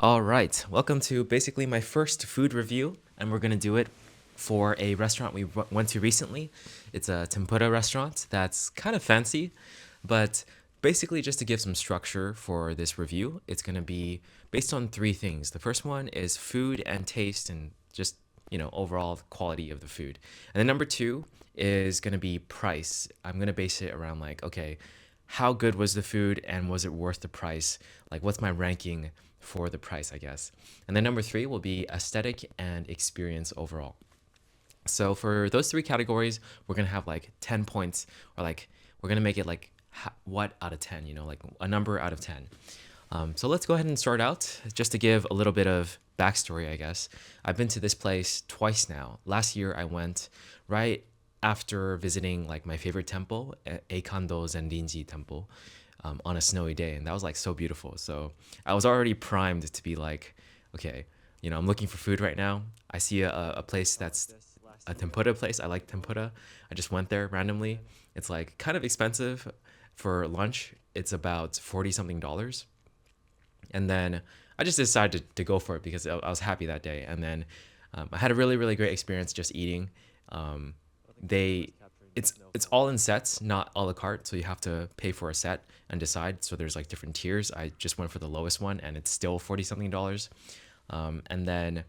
All right, welcome to basically my first food review, and we're gonna do it for a restaurant we went to recently. It's a tempura restaurant that's kind of fancy, but basically, just to give some structure for this review, it's gonna be based on three things. The first one is food and taste, and just overall quality of the food. And then number two is gonna be price. I'm gonna base it around like, okay, how good was the food and was it worth the price? Like, what's my ranking for the price, I guess. And then number three will be aesthetic and experience overall. So for those three categories, we're gonna have like 10 points, or like we're gonna make it like what out of 10, like a number out of 10. So let's go ahead and start out. Just to give a little bit of backstory, I guess. I've been to this place twice now. Last year, I went right after visiting like my favorite temple, Eikando Zenrinji Temple, on a snowy day, and that was like so beautiful. So I was already primed to be like, okay, I'm looking for food right now. I see a place that's a tempura place. I like tempura. I just went there randomly. It's like kind of expensive for lunch. It's about 40 something dollars. And then I just decided to go for it because I was happy that day. And then I had a really, really great experience just eating. Um, they it's all in sets, not a la carte, so you have to pay for a set and decide. So there's like different tiers. I just went for the lowest one, and it's still 40 something dollars. And then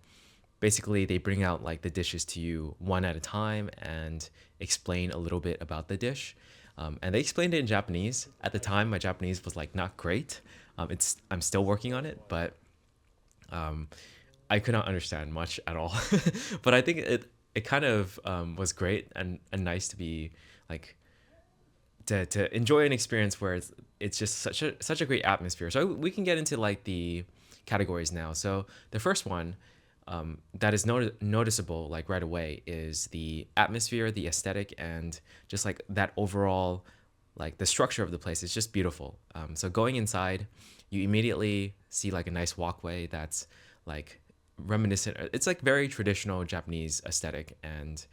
basically they bring out like the dishes to you one at a time and explain a little bit about the dish. And they explained it in Japanese. At the time, my Japanese was like not great. I'm still working on it, but I could not understand much at all. But I think it kind of was great and nice to be like to enjoy an experience where it's just such a great atmosphere. So we can get into like the categories now. So the first one that is noticeable like right away is the atmosphere, the aesthetic, and just like that overall like the structure of the place is just beautiful. So going inside, you immediately see like a nice walkway that's like reminiscent. It's like very traditional Japanese aesthetic, and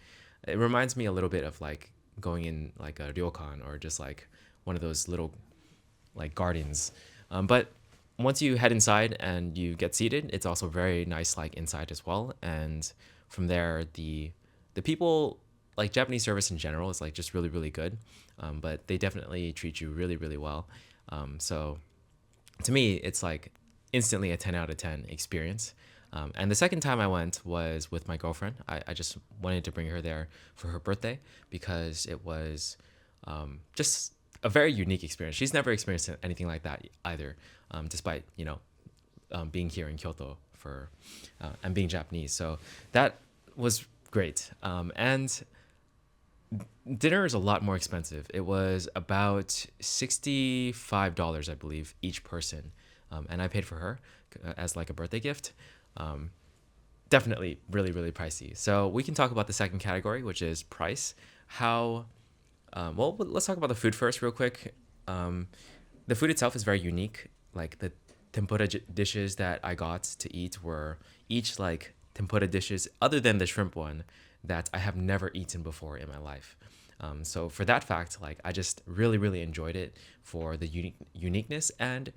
it reminds me a little bit of like going in like a ryokan or just like one of those little like gardens. But once you head inside and you get seated, it's also very nice like inside as well. And from there, the people like Japanese service in general is like just really really good. But they definitely treat you really really well. So to me, it's like instantly a 10 out of 10 experience. And the second time I went was with my girlfriend. I just wanted to bring her there for her birthday because it was just a very unique experience. She's never experienced anything like that either, despite, being here in Kyoto and being Japanese. So that was great. And dinner is a lot more expensive. It was about $65, I believe, each person, and I paid for her as like a birthday gift. Um, Definitely, really, really pricey. So we can talk about the second category, which is price. How well, let's talk about the food first, real quick. Um, the food itself is very unique. Like the tempura dishes that I got to eat were each like tempura dishes, other than the shrimp one, that I have never eaten before in my life. So for that fact, like I just really, really enjoyed it for the uniqueness, and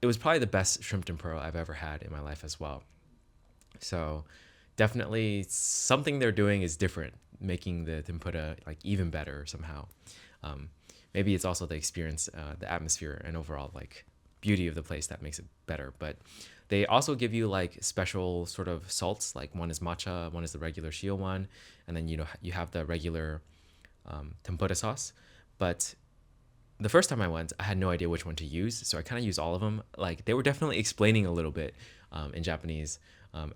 it was probably the best shrimp tempura I've ever had in my life as well. So definitely something they're doing is different, making the tempura like even better somehow. Um, Maybe it's also the experience, the atmosphere, and overall like beauty of the place that makes it better. But they also give you like special sort of salts. Like one is matcha, one is the regular shio one, and then you have the regular tempura sauce. But the first time I went, I had no idea which one to use, so I kind of used all of them. Like they were definitely explaining a little bit in Japanese.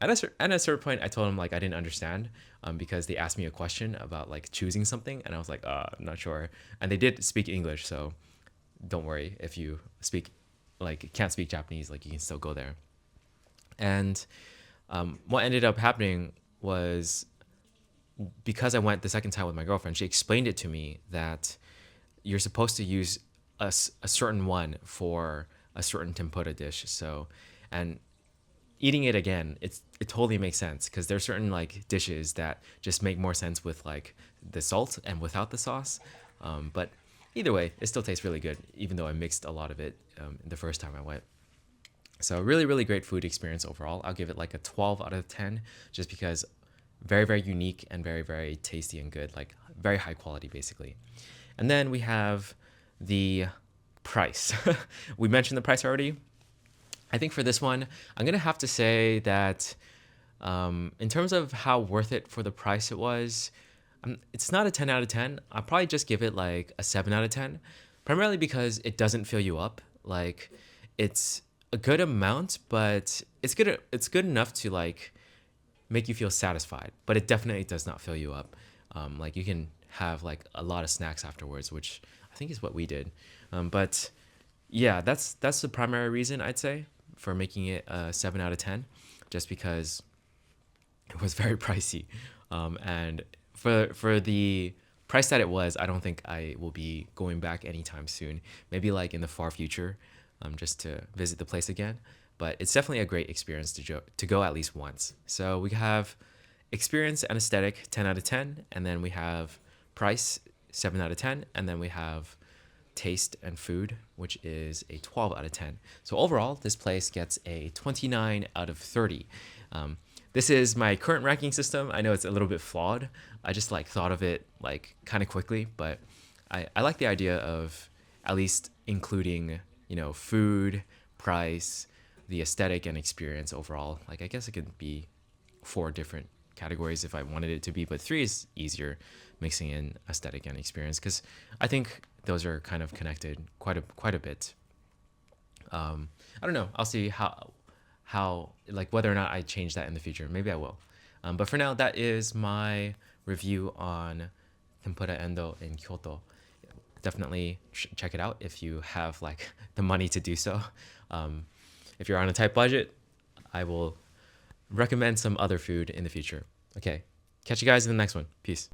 At a certain point, I told them like I didn't understand because they asked me a question about like choosing something, and I was like, I'm not sure. And they did speak English, so don't worry if you speak like can't speak Japanese, like you can still go there. And what ended up happening was because I went the second time with my girlfriend, she explained it to me that you're supposed to use a certain one for a certain tempura dish. So, and eating it again, it totally makes sense because there's certain like dishes that just make more sense with like the salt and without the sauce. But either way, it still tastes really good, even though I mixed a lot of it the first time I went. So really, really great food experience overall. I'll give it like a 12 out of 10 just because very, very unique and very, very tasty and good, like very high quality basically. And then we have the price. We mentioned the price already. I think for this one, I'm gonna have to say that in terms of how worth it for the price it was, it's not a 10 out of 10. I'll probably just give it like a 7 out of 10, primarily because it doesn't fill you up. Like, it's a good amount, but it's good enough to like make you feel satisfied, but it definitely does not fill you up. Like you can have like a lot of snacks afterwards, which I think is what we did. But yeah, that's the primary reason I'd say for making it a 7 out of 10, just because it was very pricey. And for the price that it was, I don't think I will be going back anytime soon. Maybe like in the far future, just to visit the place again. But it's definitely a great experience to go at least once. So we have experience and aesthetic 10 out of 10, and then we have price 7 out of 10, and then we have taste and food, which is a 12 out of 10. So overall, this place gets a 29 out of 30. This is my current ranking system. I know it's a little bit flawed. I just like thought of it like kind of quickly, but I like the idea of at least including, food, price, the aesthetic and experience overall. Like I guess it could be four different categories if I wanted it to be, but three is easier mixing in aesthetic and experience because I think those are kind of connected quite a bit. I don't know. I'll see how like whether or not I change that in the future. Maybe I will. But for now, that is my review on Tempura Endo in Kyoto. Definitely check it out if you have like the money to do so. If you're on a tight budget, I will recommend some other food in the future. Okay, catch you guys in the next one. Peace.